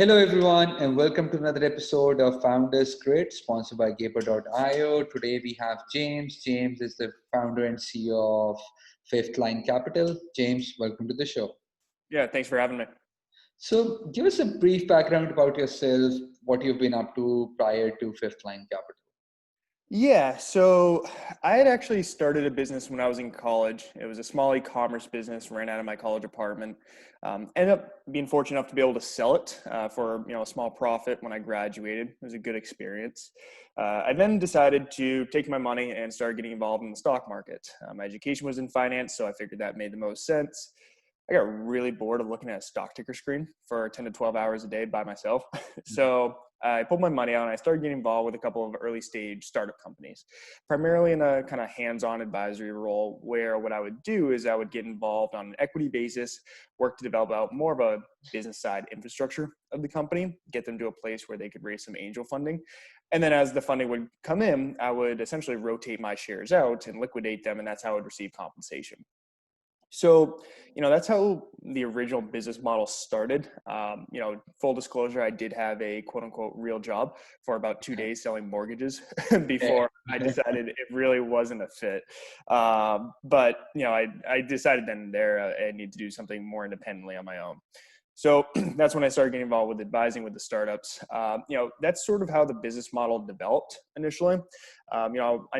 Hello, everyone, and welcome to another episode of Founders Grid, sponsored by Gaper.io. Today we have James. James is the founder and CEO of Fifth Line Capital. James, welcome to the show. Yeah, thanks for having me. So, give us a brief background about yourself, what you've been up to prior to Fifth Line Capital. Yeah, so I had actually started a business when I was in college. It was a small e-commerce business, ran out of my college apartment. Ended up being fortunate enough to be able to sell it for a small profit when I graduated. It was a good experience. I then decided to take my money and start getting involved in the stock market. My education was in finance, so I figured that made the most sense. I got really bored of looking at a stock ticker screen for 10 to 12 hours a day by myself. So I pulled my money out and I started getting involved with a couple of early stage startup companies, primarily in a kind of hands-on advisory role where what I would do is I would get involved on an equity basis, work to develop out more of a business side infrastructure of the company, get them to a place where they could raise some angel funding. And then as the funding would come in, I would essentially rotate my shares out and liquidate them, and that's how I would receive compensation. So, that's how the original business model started. Full disclosure, I did have a quote unquote real job for about 2 days selling mortgages before I decided it really wasn't a fit. I decided then and there I need to do something more independently on my own. So that's when I started getting involved with advising with the startups. That's sort of how the business model developed initially. I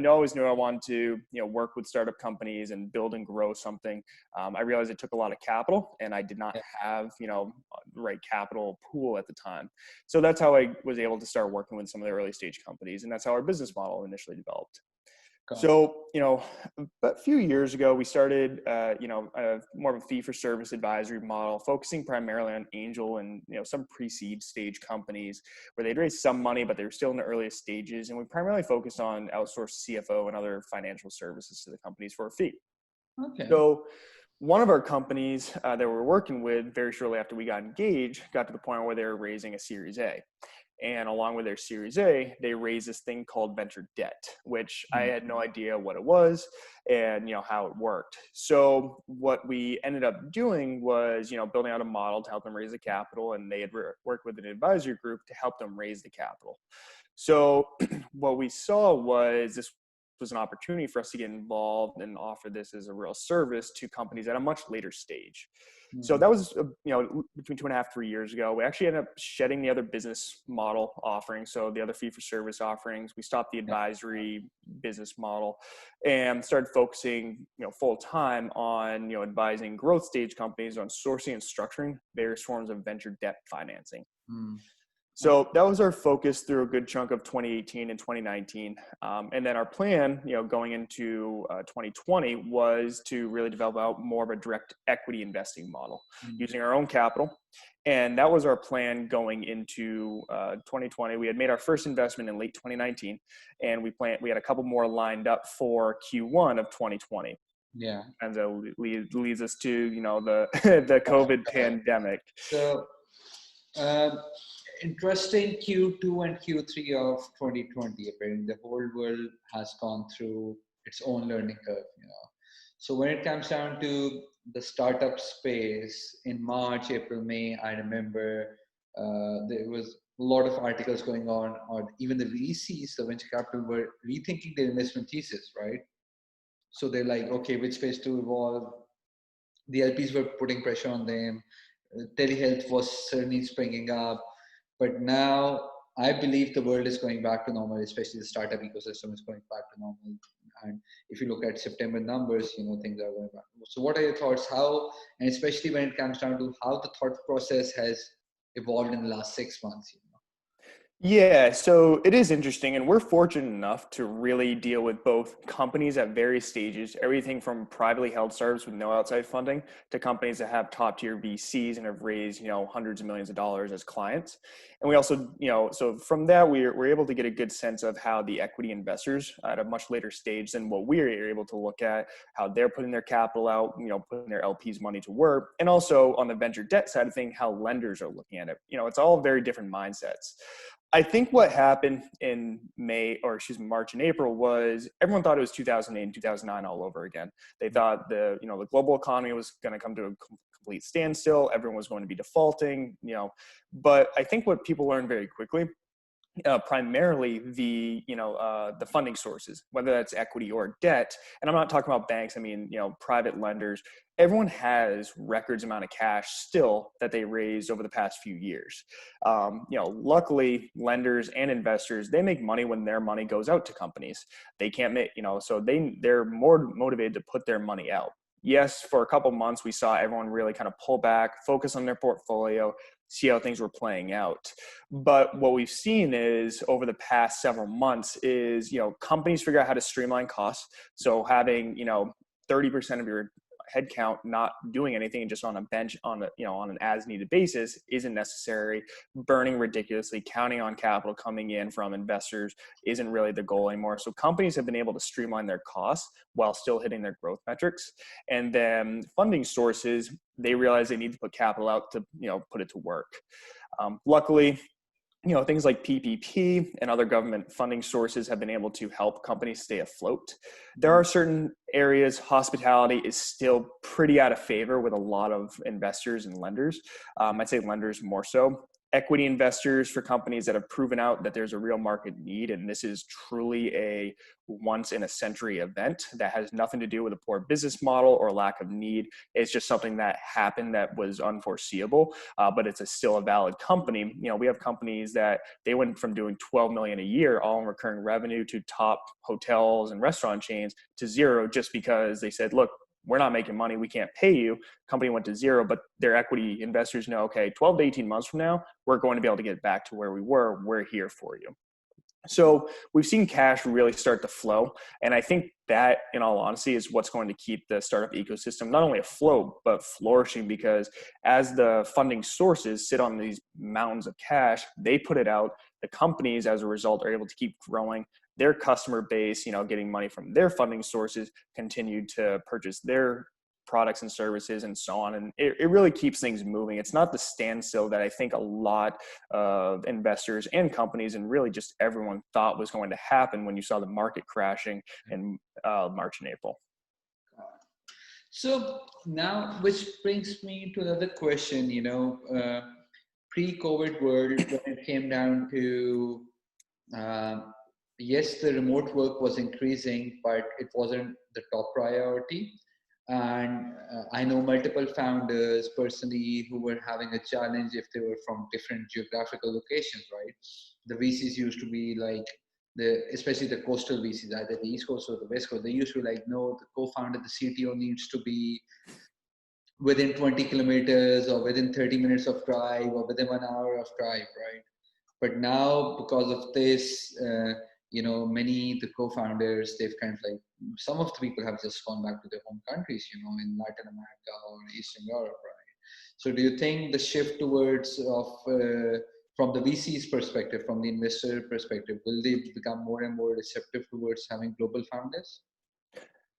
always knew I wanted to, work with startup companies and build and grow something. I realized it took a lot of capital and I did not have, the right capital pool at the time. So that's how I was able to start working with some of the early stage companies. And that's how our business model initially developed. So, a few years ago, we started, more of a fee for service advisory model, focusing primarily on angel and, some pre-seed stage companies where they'd raised some money, but they were still in the earliest stages. And we primarily focused on outsourced CFO and other financial services to the companies for a fee. Okay. So one of our companies that we're working with very shortly after we got engaged got to the point where they were raising a Series A. And along with their Series A, they raised this thing called venture debt, which I had no idea what it was and, how it worked. So what we ended up doing was, building out a model to help them raise the capital, and they had worked with an advisory group to help them raise the capital. So what we saw was this was an opportunity for us to get involved and offer this as a real service to companies at a much later stage. So that was, between 2.5, 3 years ago. We actually ended up shedding the other business model offerings. So the other fee for service offerings, we stopped the advisory business model and started focusing, full time on, advising growth stage companies on sourcing and structuring various forms of venture debt financing. So that was our focus through a good chunk of 2018 and 2019. And then our plan, going into 2020 was to really develop out more of a direct equity investing model using our own capital. And that was our plan going into 2020. We had made our first investment in late 2019, and we had a couple more lined up for Q1 of 2020. Yeah. And that leads us to, the COVID pandemic. So, interesting Q2 and Q3 of 2020. Apparently, the whole world has gone through its own learning curve. So when it comes down to the startup space in March, April, May, I remember there was a lot of articles going on, or even the VCs, the venture capital, were rethinking their investment thesis, right? So they're like, okay, which space to evolve? The LPs were putting pressure on them. Telehealth was certainly springing up. But now I believe the world is going back to normal, especially the startup ecosystem is going back to normal. And if you look at September numbers, things are going back. So what are your thoughts? How, and especially when it comes down to how the thought process has evolved in the last 6 months? Yeah, so it is interesting, and we're fortunate enough to really deal with both companies at various stages, everything from privately held startups with no outside funding to companies that have top tier VCs and have raised, hundreds of millions of dollars as clients. And we also, so from that, we're able to get a good sense of how the equity investors at a much later stage than what we're able to look at, how they're putting their capital out, putting their LPs money to work. And also on the venture debt side of things, how lenders are looking at it. It's all very different mindsets. I think what happened in March and April was everyone thought it was 2008 and 2009 all over again. They thought the global economy was going to come to a complete standstill. Everyone was going to be defaulting, but I think what people learned very quickly, primarily the funding sources, whether that's equity or debt. And I'm not talking about banks. I mean, private lenders. Everyone has records amount of cash still that they raised over the past few years. Luckily, lenders and investors, they make money when their money goes out to companies. They can't make, so they're more motivated to put their money out. Yes, for a couple months, we saw everyone really kind of pull back, focus on their portfolio, see how things were playing out. But what we've seen is over the past several months is, companies figure out how to streamline costs. So having, 30% of your headcount not doing anything and just on a bench on an as needed basis isn't necessary. Burning ridiculously, counting on capital coming in from investors isn't really the goal anymore. So companies have been able to streamline their costs while still hitting their growth metrics. And then funding sources, they realize they need to put capital out to put it to work. Luckily, things like PPP and other government funding sources have been able to help companies stay afloat. There are certain areas, hospitality is still pretty out of favor with a lot of investors and lenders. I'd say lenders more so. Equity investors for companies that have proven out that there's a real market need, and this is truly a once in a century event that has nothing to do with a poor business model or lack of need. It's just something that happened that was unforeseeable, but it's still a valid company. We have companies that they went from doing 12 million a year, all in recurring revenue, to top hotels and restaurant chains to zero just because they said, look, we're not making money, we can't pay you. Company went to zero, but their equity investors know, okay, 12 to 18 months from now, we're going to be able to get back to where we were. We're here for you. So we've seen cash really start to flow. And I think that, in all honesty, is what's going to keep the startup ecosystem not only afloat, but flourishing, because as the funding sources sit on these mountains of cash, they put it out. The companies, as a result, are able to keep growing. Their customer base, getting money from their funding sources, continue to purchase their products and services and so on. And it really keeps things moving. It's not the standstill that I think a lot of investors and companies and really just everyone thought was going to happen when you saw the market crashing in March and April. So now, which brings me to another question, pre-COVID world, when it came down to, yes, the remote work was increasing, but it wasn't the top priority. And I know multiple founders personally who were having a challenge if they were from different geographical locations, right? The VCs used to be like, especially the coastal VCs, either the East Coast or the West Coast, they used to be like, no, the co-founder, the CTO needs to be within 20 kilometers or within 30 minutes of drive or within 1 hour of drive, right? But now, because of this, many the co-founders, they've kind of like, some of the people have just gone back to their home countries, in Latin America or Eastern Europe, right? So do you think the shift towards from the VC's perspective, from the investor perspective, will they become more and more receptive towards having global founders?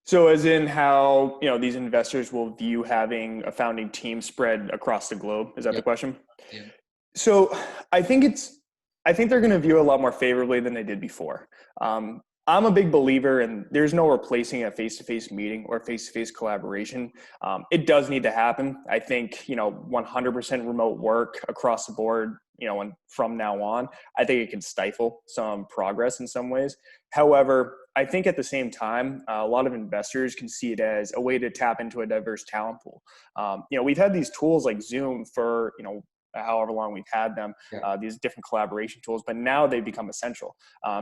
So as in how, these investors will view having a founding team spread across the globe? Is that the question? Yeah. So I think they're going to view it a lot more favorably than they did before. I'm a big believer in there's no replacing a face-to-face meeting or face-to-face collaboration. It does need to happen. I think, 100% remote work across the board, and from now on, I think it can stifle some progress in some ways. However, I think at the same time, a lot of investors can see it as a way to tap into a diverse talent pool. We've had these tools like Zoom for, however long we've had them, these different collaboration tools, but now they've become essential.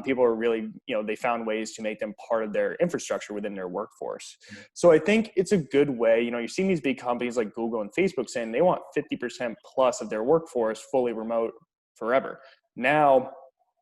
People are really, they found ways to make them part of their infrastructure within their workforce. So I think it's a good way, you're seeing these big companies like Google and Facebook saying they want 50% plus of their workforce fully remote forever. Now,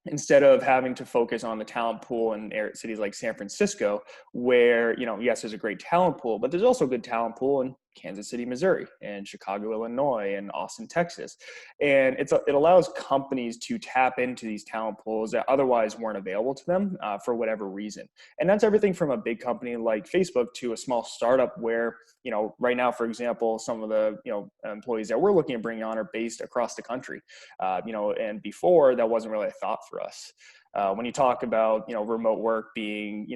instead of having to focus on the talent pool in cities like San Francisco, where, yes, there's a great talent pool, but there's also a good talent pool in Kansas City, Missouri, and Chicago, Illinois, and Austin, Texas. And it allows companies to tap into these talent pools that otherwise weren't available to them for whatever reason. And that's everything from a big company like Facebook to a small startup where, right now, for example, some of the, employees that we're looking at bringing on are based across the country, and before that wasn't really a thought for us. When you talk about, remote work being,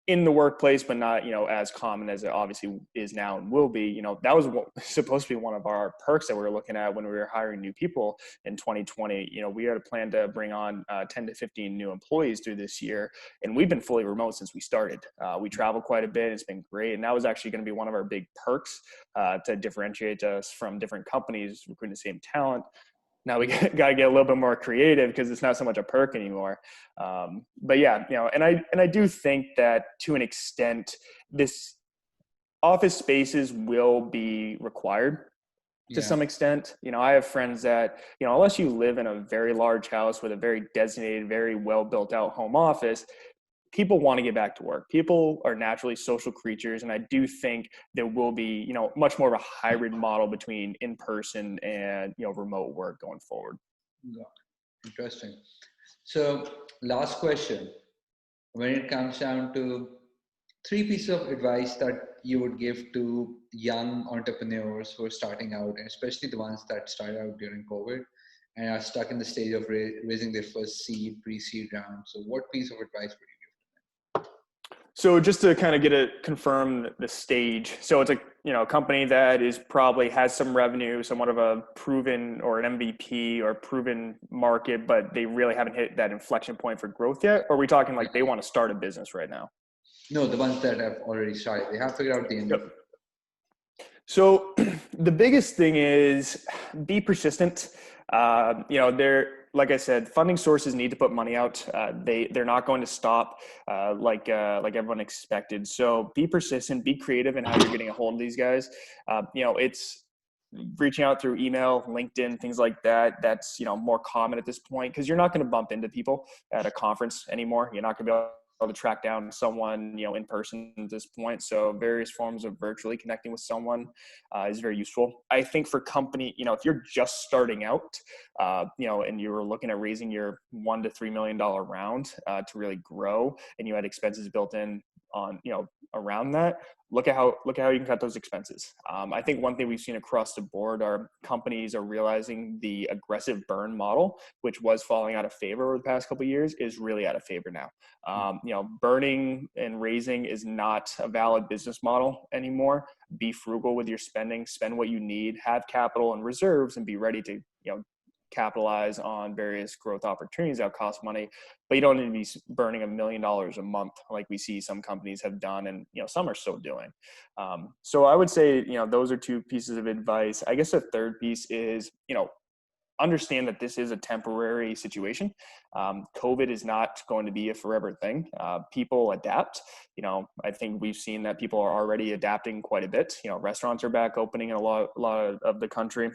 in the workplace, but not, as common as it obviously is now and will be. That was supposed to be one of our perks that we were looking at when we were hiring new people in 2020. We had a plan to bring on 10 to 15 new employees through this year, and we've been fully remote since we started. We travel quite a bit. It's been great, and that was actually going to be one of our big perks to differentiate us from different companies recruiting the same talent. Now we got to get a little bit more creative because it's not so much a perk anymore. But yeah, and I do think that to an extent, this office spaces will be required to some extent. I have friends that, unless you live in a very large house with a very designated, very well built out home office, people want to get back to work. People are naturally social creatures. And I do think there will be, much more of a hybrid model between in-person and, remote work going forward. Yeah. Interesting. So last question, when it comes down to 3 pieces of advice that you would give to young entrepreneurs who are starting out, and especially the ones that started out during COVID and are stuck in the stage of raising their first seed, pre-seed round. So what piece of advice would you? So just to kind of confirm the stage. So it's a company that is probably has some revenue, somewhat of a proven or an MVP or proven market, but they really haven't hit that inflection point for growth yet. Or are we talking like they want to start a business right now? No, the ones that have already started. They have figured out the end. Yep. So the biggest thing is be persistent. They're, like I said, funding sources need to put money out. They're not going to stop like everyone expected. So be persistent, be creative in how you're getting a hold of these guys. It's reaching out through email, LinkedIn, things like that. That's, more common at this point because you're not going to bump into people at a conference anymore. You're not going to be able to track down someone, in person at this point. So various forms of virtually connecting with someone is very useful. I think for company, if you're just starting out, and you're looking at raising your $1 to $3 million round to really grow, and you had expenses built in on, around that, look at how you can cut those expenses. I think one thing we've seen across the board are companies are realizing the aggressive burn model, which was falling out of favor over the past couple of years, is really out of favor now. Burning and raising is not a valid business model anymore. Be frugal with your spending, spend what you need, have capital and reserves, and be ready to, capitalize on various growth opportunities that cost money, but you don't need to be burning $1 million a month like we see some companies have done, and some are still doing. So I would say those are 2 pieces of advice. I guess a third piece is understand that this is a temporary situation. COVID is not going to be a forever thing. People adapt. I think we've seen that people are already adapting quite a bit. Restaurants are back opening in a lot of the country.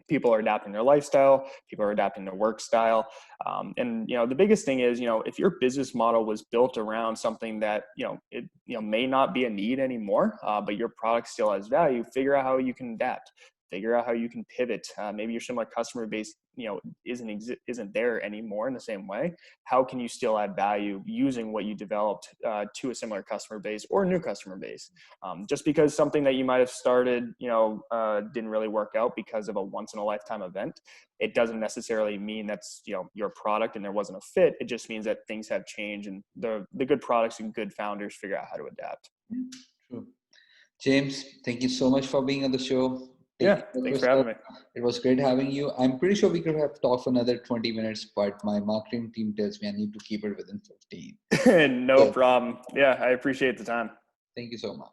People are adapting their lifestyle. People are adapting their work style. And, the biggest thing is, if your business model was built around something that, it may not be a need anymore, but your product still has value, figure out how you can adapt. Figure out how you can pivot. Maybe your similar customer base, isn't there anymore in the same way. How can you still add value using what you developed to a similar customer base or a new customer base? Just because something that you might have started, didn't really work out because of a once in a lifetime event, it doesn't necessarily mean that's your product and there wasn't a fit. It just means that things have changed, and the good products and good founders figure out how to adapt. True. James, thank you so much for being on the show. Thanks for having me. It was great having you. I'm pretty sure we could have talked for another 20 minutes, but my marketing team tells me I need to keep it within 15. No problem. Yeah, I appreciate the time. Thank you so much.